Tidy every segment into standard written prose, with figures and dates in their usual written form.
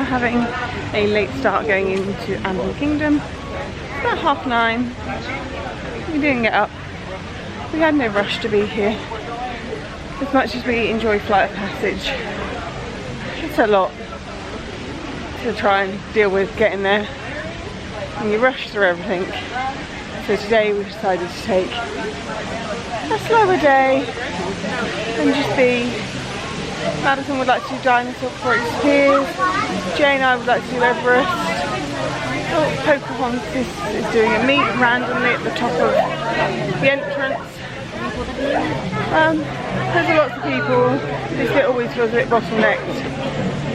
are having a late start going into Animal Kingdom. It's about 9:30. We didn't get up. We had no rush to be here. As much as we enjoy Flight of Passage, it's a lot to try and deal with getting there, and you rush through everything. So today we decided to take a slower day and just be. Madison would like to do Dinosaur before it disappears. Jay and I would like to do Everest. Oh, Pocahontas is doing a meet randomly at the top of the entrance. There's a lot of people. This bit always feels a bit bottlenecked.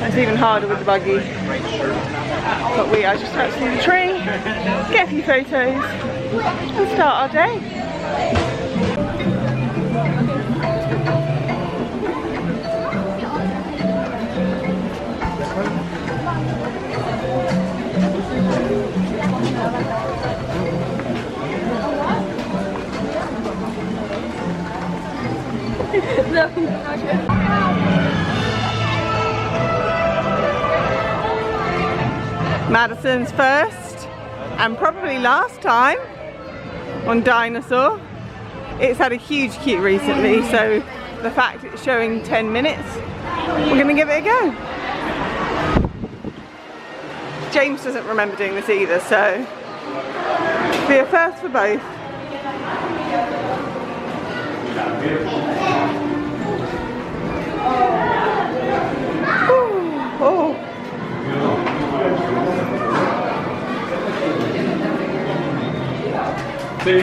It's even harder with the buggy. But we are just about to see the tree, get a few photos, and start our day. Madison's first and probably last time on Dinosaur. It's had a huge queue recently, so the fact it's showing 10 minutes, we're going to give it a go. James doesn't remember doing this either, so it'll be a first for both. Oh. See?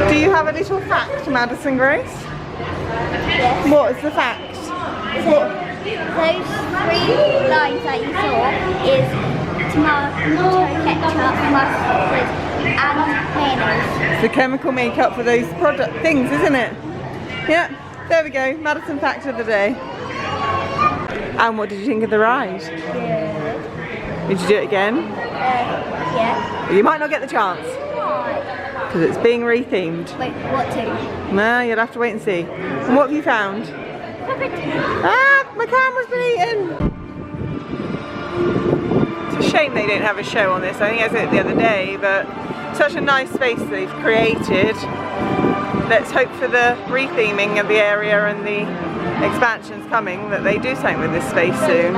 Do you have a little fact, Madison Grace? Yes. What is the fact? So, those 3 lines that you saw is tomato ketchup, mustard and mayonnaise. It's the chemical makeup for those product things, isn't it? Yeah, there we go. Madison fact of the day. And what did you think of the ride? Good. Did you do it again? Yeah. You might not get the chance. Because it's being rethemed. Wait, what to? No, you'll have to wait and see. And what have you found? Ah, my camera's been eaten! It's a shame they don't have a show on this. I think I said it the other day, but such a nice space they've created. Let's hope for the retheming of the area and the expansions coming that they do something with this space soon.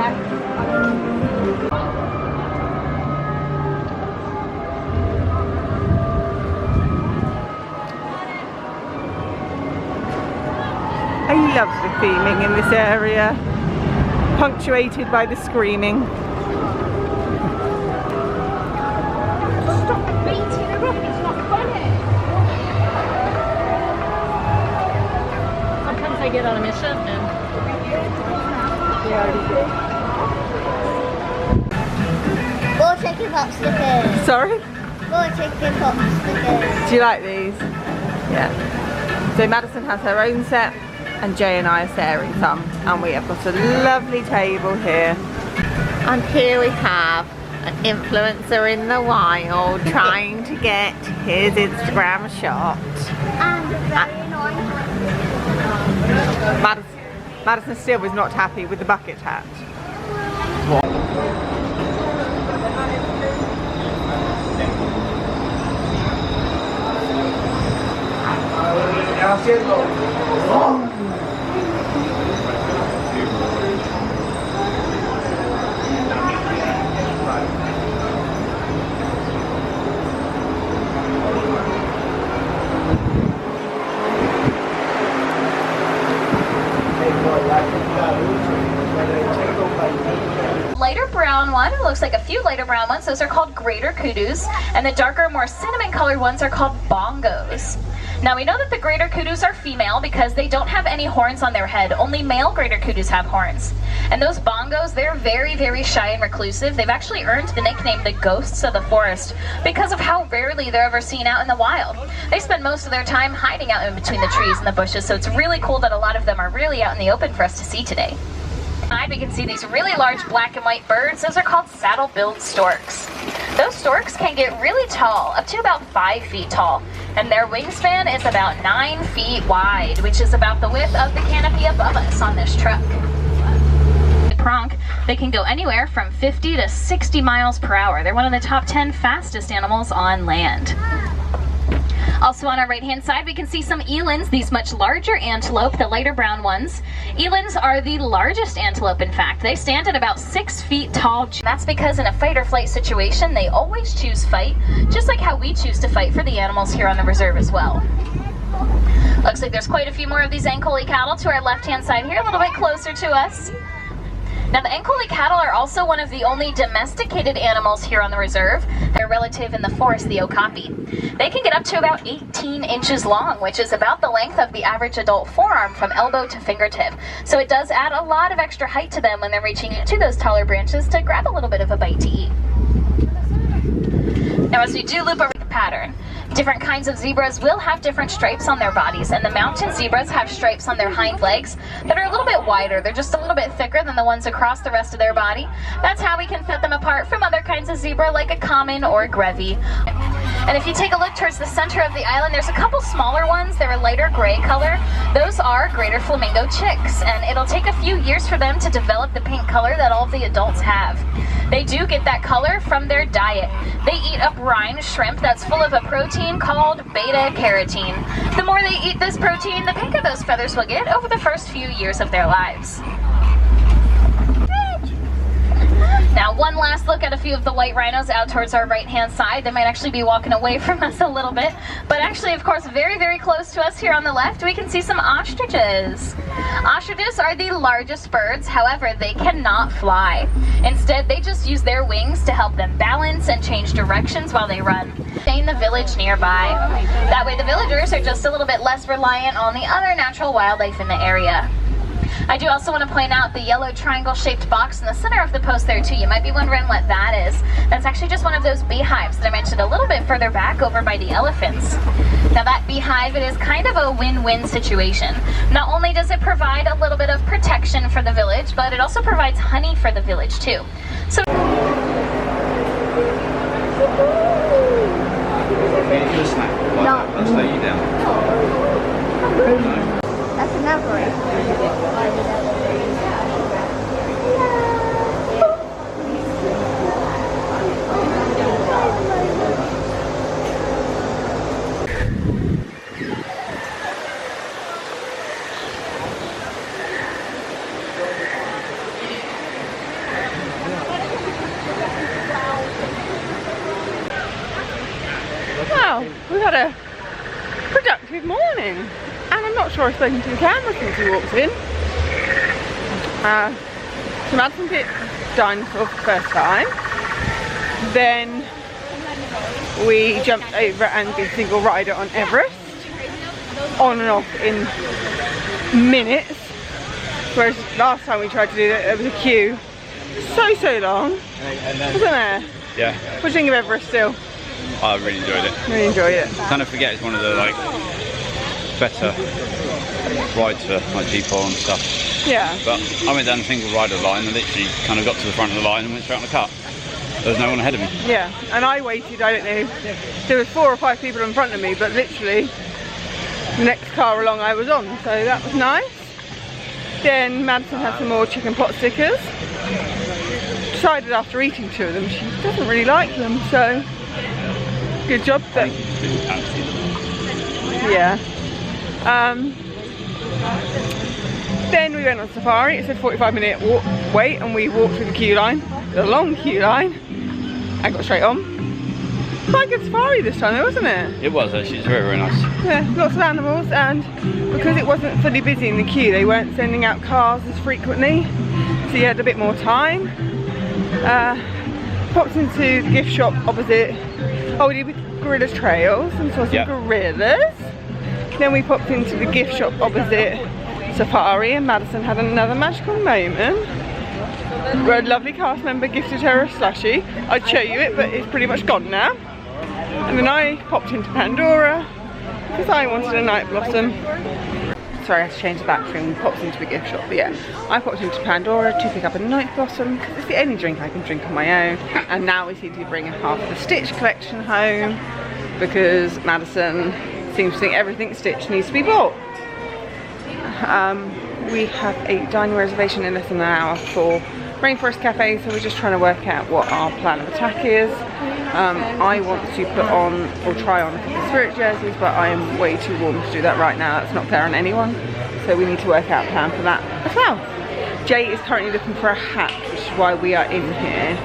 I love the theming in this area, punctuated by the screaming. Stop beating her up, it's not funny. Sometimes I get on a mission and we already did. More chicken pot stickers. Sorry? More chicken pot stickers. Do you like these? Yeah. So Madison has her own set, and Jay and I are sharing some, and we have got a lovely table here. And here we have an influencer in the wild trying to get his Instagram shot. And a very annoying Madison still was not happy with the bucket hat. Lighter brown one, it looks like a few lighter brown ones, those are called greater kudus, and the darker, more cinnamon colored ones are called bongos. Now we know that the greater kudus are female because they don't have any horns on their head. Only male greater kudus have horns. And those bongos, they're very, very shy and reclusive. They've actually earned the nickname the ghosts of the forest because of how rarely they're ever seen out in the wild. They spend most of their time hiding out in between the trees and the bushes, so it's really cool that a lot of them are really out in the open for us to see today. We can see these really large black and white birds. Those are called saddle-billed storks. Those storks can get really tall, up to about 5 feet tall, and their wingspan is about 9 feet wide, which is about the width of the canopy above us on this truck. Pronk, they can go anywhere from 50 to 60 miles per hour. They're one of the top 10 fastest animals on land. Also on our right hand side we can see some elands, these much larger antelope, the lighter brown ones. Elands are the largest antelope, in fact. They stand at about 6 feet tall. That's because in a fight or flight situation they always choose fight, just like how we choose to fight for the animals here on the reserve as well. Looks like there's quite a few more of these Ankole cattle to our left hand side here, a little bit closer to us. Now the Ankole cattle are also one of the only domesticated animals here on the reserve. They're relative in the forest, the okapi. They can get up to about 18 inches long, which is about the length of the average adult forearm from elbow to fingertip. So it does add a lot of extra height to them when they're reaching to those taller branches to grab a little bit of a bite to eat. Now as we do loop over the pattern, different kinds of zebras will have different stripes on their bodies, and the mountain zebras have stripes on their hind legs that are a little bit wider. They're just a little bit thicker than the ones across the rest of their body. That's how we can set them apart from other kinds of zebra like a common or grevy. And if you take a look towards the center of the island, there's a couple smaller ones. They're a lighter gray color. Those are greater flamingo chicks, and it'll take a few years for them to develop the pink color that all of the adults have. They do get that color from their diet. They eat a brine shrimp that's full of a protein called beta-carotene. The more they eat this protein, the pinker those feathers will get over the first few years of their lives. Now one last look at a few of the white rhinos out towards our right hand side. They might actually be walking away from us a little bit, but actually of course very, very close to us here on the left we can see some ostriches. Ostriches are the largest birds, however they cannot fly. Instead they just use their wings to help them balance and change directions while they run. Stay in the village nearby. That way the villagers are just a little bit less reliant on the other natural wildlife in the area. I do also want to point out the yellow triangle-shaped box in the center of the post there too. You might be wondering what that is. That's actually just one of those beehives that I mentioned a little bit further back over by the elephants. Now that beehive, it is kind of a win-win situation. Not only does it provide a little bit of protection for the village, but it also provides honey for the village too. So Let's lay you down. That's an average. Well, we've had a productive morning, and I'm not sure I've spoken to the camera since we walked in. So Madison picked dinosaur for the first time. Then we jumped over and did single rider on Everest, on and off in minutes. Whereas last time we tried to do that, there was a queue so long, wasn't there? Yeah, What do you think of Everest still? I really enjoyed it. Really enjoyed it. Kind of forget it's one of the better rides for people and stuff. Yeah. But I went down the single rider line and literally kind of got to the front of the line and went straight on the cut. There was no one ahead of me. Yeah, and I waited, I don't know, there was 4 or 5 people in front of me, but literally the next car along I was on, so that was nice. Then Madison had some more chicken pot stickers. Decided after eating 2 of them she doesn't really like them, so good job. But yeah. Then we went on safari. It said 45-minute wait, and we walked through the queue line, the long queue line. I got straight on. Quite a good safari this time though, wasn't it? It was actually, it's very, very nice. Yeah, lots of animals, and because it wasn't fully busy in the queue, they weren't sending out cars as frequently, so you had a bit more time. Popped into the gift shop opposite. Oh, we did Gorillas Trails and saw some gorillas. Then we popped into the gift shop opposite Safari, and Madison had another magical moment where a lovely cast member gifted her a slushie. I'd show you it, but it's pretty much gone now. And then I popped into Pandora because I wanted a night blossom. Sorry, I had to change the battery and popped into the gift shop. But yeah, I popped into Pandora to pick up a night blossom because it's the only drink I can drink on my own. And now we seem to be bringing half the Stitch collection home because Madison seems to think everything Stitch needs to be bought. We have a dining reservation in less than an hour for Rainforest Cafe, so we're just trying to work out what our plan of attack is. I want to put on or try on a couple of Spirit jerseys, but I am way too warm to do that right now. That's not fair on anyone, so we need to work out a plan for that as well. Jay is currently looking for a hat, which is why we are in here.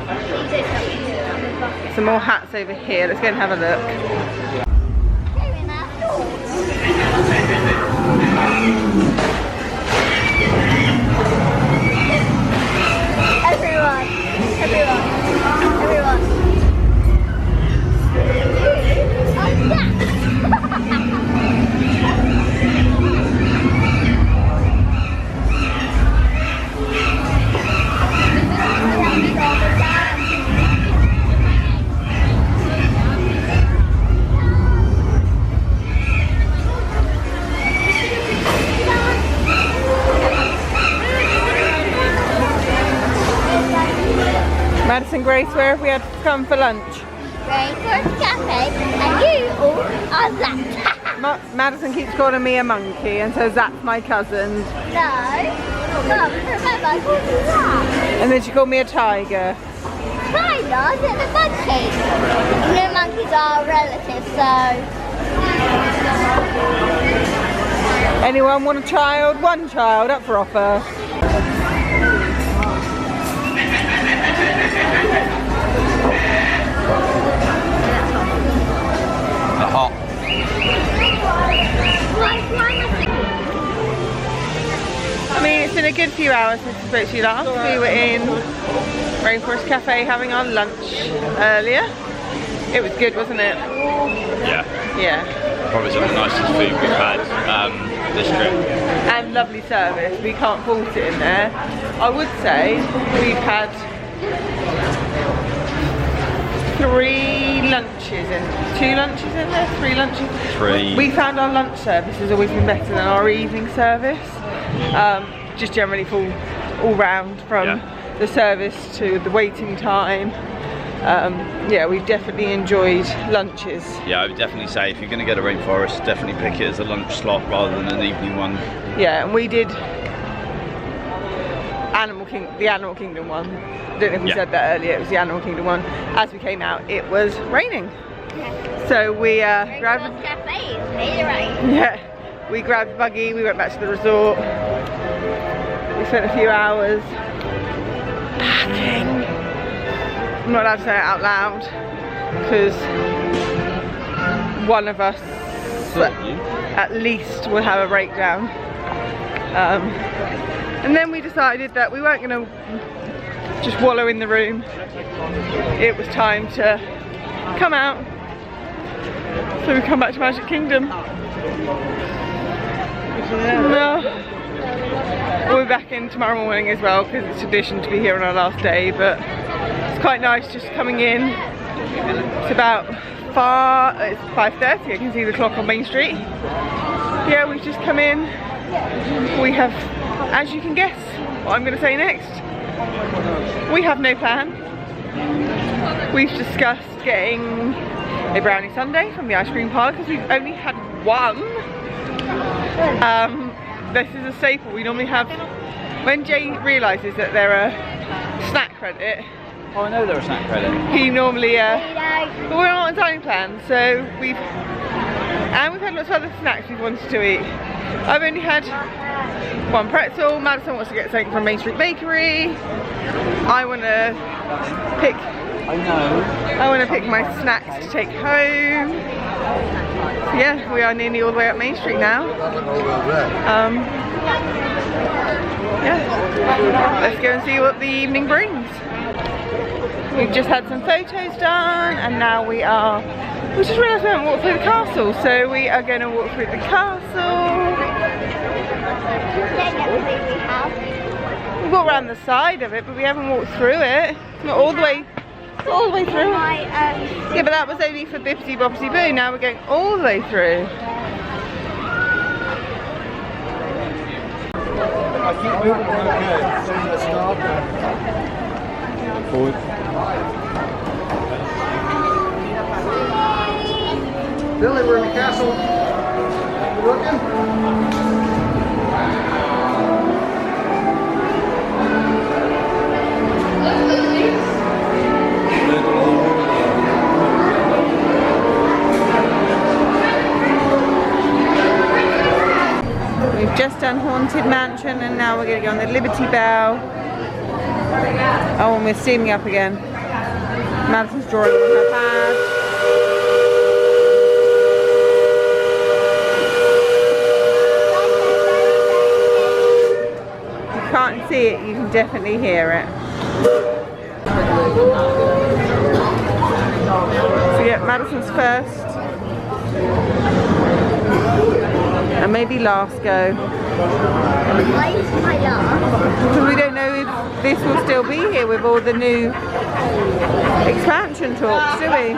Some more hats over here. Let's go and have a look. Everyone. Madison, Grace, where have we had to come for lunch? Rainforest Cafe, and you all are that. Madison keeps calling me a monkey, and so Zach's my cousin. No, Mum, remember I called you that. And then she called me a tiger. Tiger, isn't a monkey? You know monkeys are relatives, so... Anyone want a child? One child, up for offer. Hot. I mean, it's been a good few hours since I spoke to you last. We were in Rainforest Cafe having our lunch earlier. It was good, wasn't it? Yeah. Yeah. Probably some of the nicest food we've had this trip. And lovely service. We can't fault it in there. I would say we've had 3 lunches in, 2 lunches in there, 3 lunches. 3. We found our lunch service has always been better than our evening service. Just generally all round from the service to the waiting time. Yeah, we've definitely enjoyed lunches. Yeah, I would definitely say if you're going to get a Rainforest, definitely pick it as a lunch slot rather than an evening one. Yeah, and we did the Animal Kingdom one. I don't know if we said that earlier, it was the Animal Kingdom one. As we came out, it was raining. So we grabbed... Cafe, it's made it rain. Yeah, we grabbed a buggy, we went back to the resort. We spent a few hours packing. I'm not allowed to say it out loud because one of us at least will have a breakdown. And then we decided that we weren't going to just wallow in the room. It was time to come out. So we come back to Magic Kingdom. No. We'll be back in tomorrow morning as well because it's tradition to be here on our last day, but it's quite nice just coming in. It's about it's 5:30, I can see the clock on Main Street. Yeah, we've just come in. We have, as you can guess what I'm going to say next, we have no plan. We've discussed getting a brownie sundae from the ice cream parlor because we've only had one. This is a staple. We normally have, when Jay realises that they're a snack credit. Oh, I know they're a snack credit. He normally, but we're not on a dining plan, so we've had lots of other snacks we've wanted to eat. I've only had one pretzel. Madison wants to get something from Main Street Bakery. I want to pick. I want to pick my snacks to take home. Yeah, we are nearly all the way up Main Street now. Yeah, let's go and see what the evening brings. We've just had some photos done and now we are We just realised we haven't walked through the castle, so we are going to walk through the castle. We've walked around the side of it, but we haven't walked through it. Not all the way. All the way through. Yeah, but that was only for Bippity Boppity Boo. Now we're going all the way through. I keep moving. Okay. Stop. Forward. Billy, we're in the castle. You looking? We've just done Haunted Mansion and now we're going to go on the Liberty Bell. Oh, and we're steaming up again. Madison's drawing on her pad. You can't see it, you can definitely hear it. So yeah, Madison's first. And maybe last go. Why is my last? Because we don't know if this will still be here with all the new expansion talks, do we?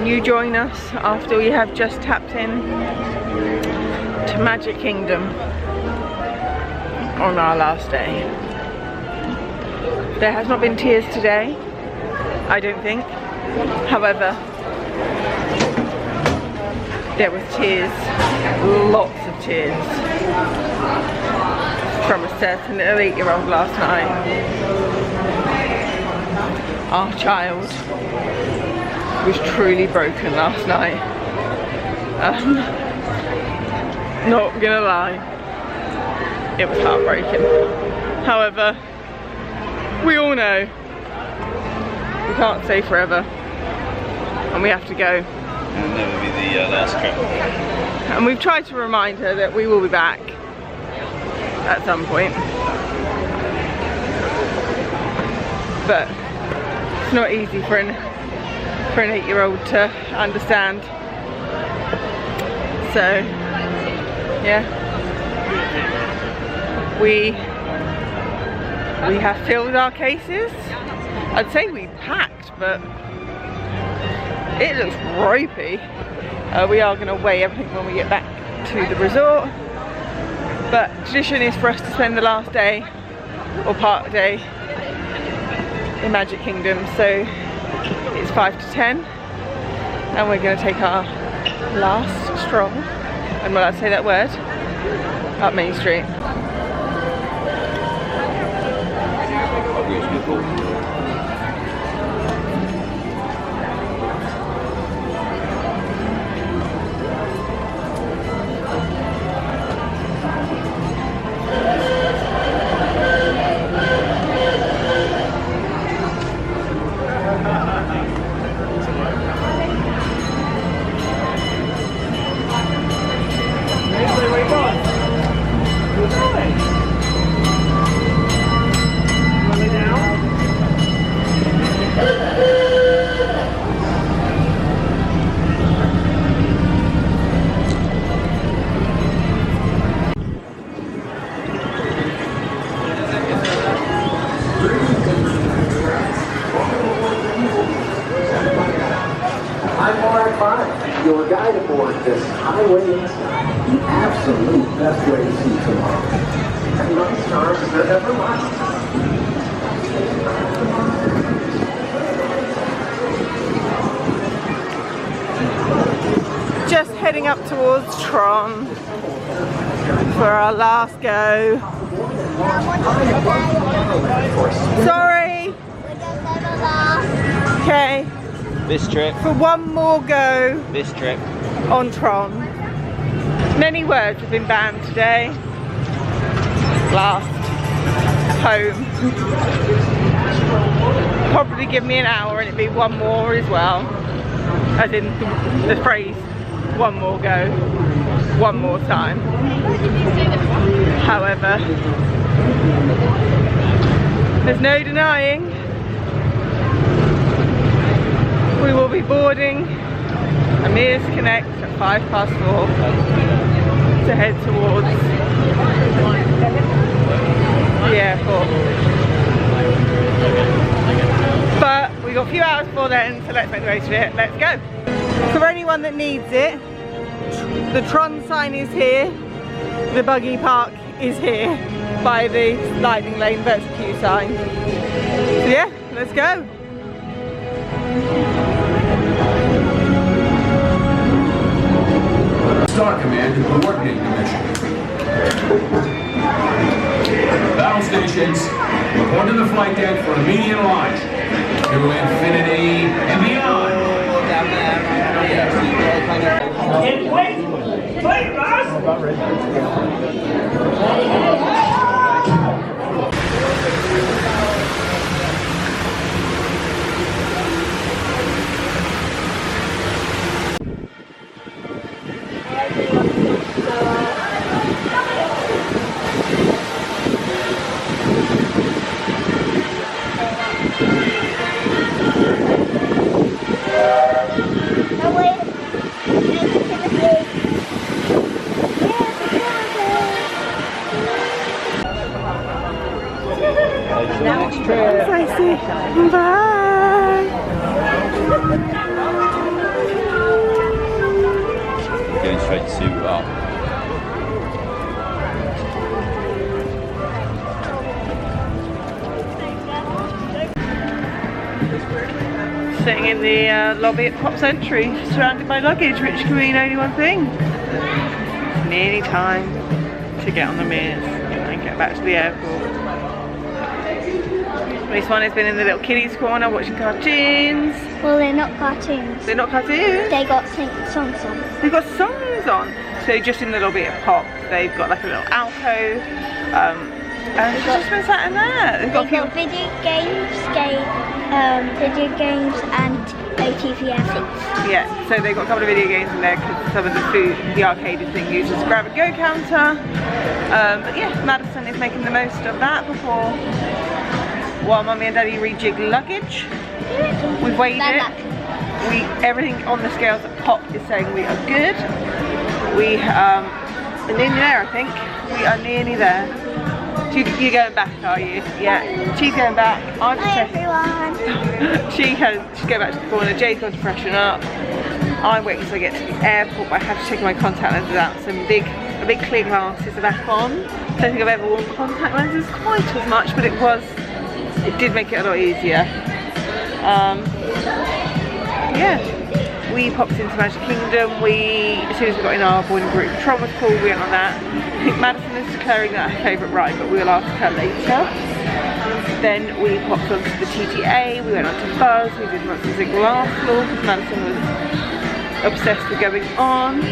You join us after we have just tapped in to Magic Kingdom on our last day. There has not been tears today, I don't think. However, there was tears, lots of tears, from a certain 8-year-old last night. Our child. was truly broken last night. Not gonna lie, it was heartbreaking. However, we all know we can't stay forever and we have to go. It'll never be the last trip. And we've tried to remind her that we will be back at some point. But it's not easy for an 8-year-old to understand. So yeah, we have filled our cases. I'd say we packed, but it looks ropey. We are going to weigh everything when we get back to the resort. But tradition is for us to spend the last day or part of the day in Magic Kingdom. So it's 5 to 10 and we're going to take our last stroll, and will I say that word, up Main Street. Your guide aboard this highway is the absolute best way to see tomorrow. And lucky stars is there ever last. Just heading up towards Tron for our last go. Sorry. Okay. This trip. For one more go. This trip. On Tron. Many words have been banned today. Last. Home. Probably give me an hour and it'd be one more as well. As in the phrase, one more go. One more time. However, there's no denying we will be boarding Amir's Connect at 4:05 to head towards the airport. But we got a few hours before then, so let's make the most of it. Let's go. So for anyone that needs it, the Tron sign is here. The buggy park is here by the sliding lane versus queue sign. So yeah, let's go. Star Command to coordinate the mission. Battle stations, report to the flight deck for immediate launch to infinity and beyond. Wait, Ross! Bye. Going straight to Sitting in the lobby at Pop Century, surrounded by luggage, which can mean only one thing. It's nearly time to get on the Mears and get back to the airport. This one has been in the little kiddies corner watching cartoons. Well, they're not cartoons. They're not cartoons? They got songs on. They've got songs on. So just in the lobby at Pop, they've got like a little alcove. And she's just been sat in there. They've got video games and ATV seats. Yeah, so they've got a couple of video games in there because some of the food, the arcade is being used as a grab and go counter. But yeah, Madison is making the most of that before while Mummy and Daddy rejig luggage. We've weighed it. Everything on the scales at Pop is saying we are good. We are nearly there, I think. We are nearly there. You're going back, are you? Yeah. She's going back. I'm Hi everyone. she's going back to the corner. Jay's going to freshen up. I'm waiting until I get to the airport, but I have to take my contact lenses out. Some big clear glasses are back on. I don't think I've ever worn contact lenses quite as much, but it did make it a lot easier. Yeah. We popped into Magic Kingdom. As soon as we got in our boarding group, Tron was cool, we went on that. I think Madison is declaring that her favourite ride, but we'll ask her later. Then we popped onto the TTA, we went on to Buzz, we did Monsters Inc. last floor because Madison was obsessed with going on.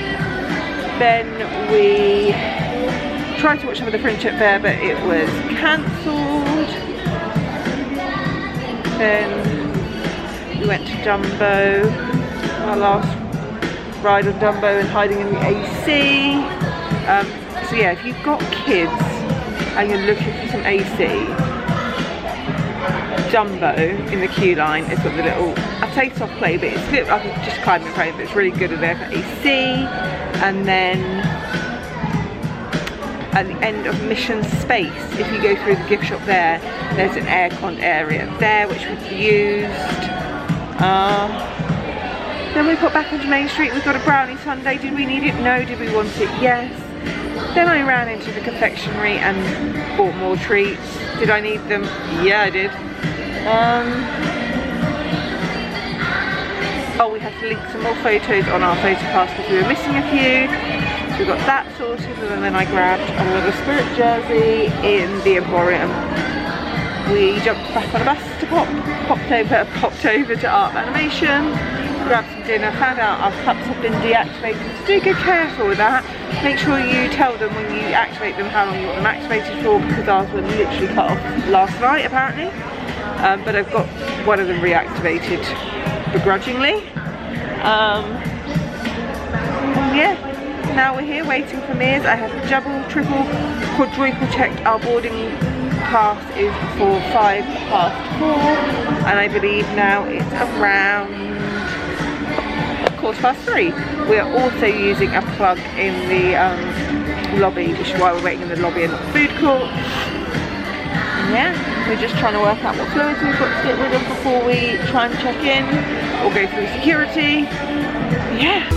Then we tried to watch some of the Friendship Fair, but it was cancelled. Then we went to Dumbo. Our last ride on Dumbo and hiding in the AC. So yeah, if you've got kids and you're looking for some AC, Dumbo in the queue line has got the little, I say soft play, but it's a bit like just climbing frame, but it's really good in there for AC. And then at the end of Mission Space, if you go through the gift shop there, there's an air-con area there which we've used. Then we got back onto Main Street, we got a brownie sundae. Did we need it? No. Did we want it? Yes. Then I ran into the confectionery and bought more treats. Did I need them? Yeah, I did. Oh, we had to link some more photos on our photo pass because we were missing a few. So we got that sorted, and then I grabbed another Spirit jersey in the Emporium. We jumped back on a bus to popped over to Art Animation. Grabbed some dinner, found out our cups have been deactivated, so do get careful with that. Make sure you tell them when you activate them how long you want them activated for, because ours were literally cut off last night apparently. But I've got one of them reactivated begrudgingly. And yeah, now we're here waiting for Mears. I have double, triple, quadruple checked our boarding pass is for 4:05, and I believe now it's around 3:15. We are also using a plug in the lobby, which is why we're waiting in the lobby and not the food court. And yeah, we're just trying to work out what fluids we've got to get rid of before we try and check in or go through security. Yeah.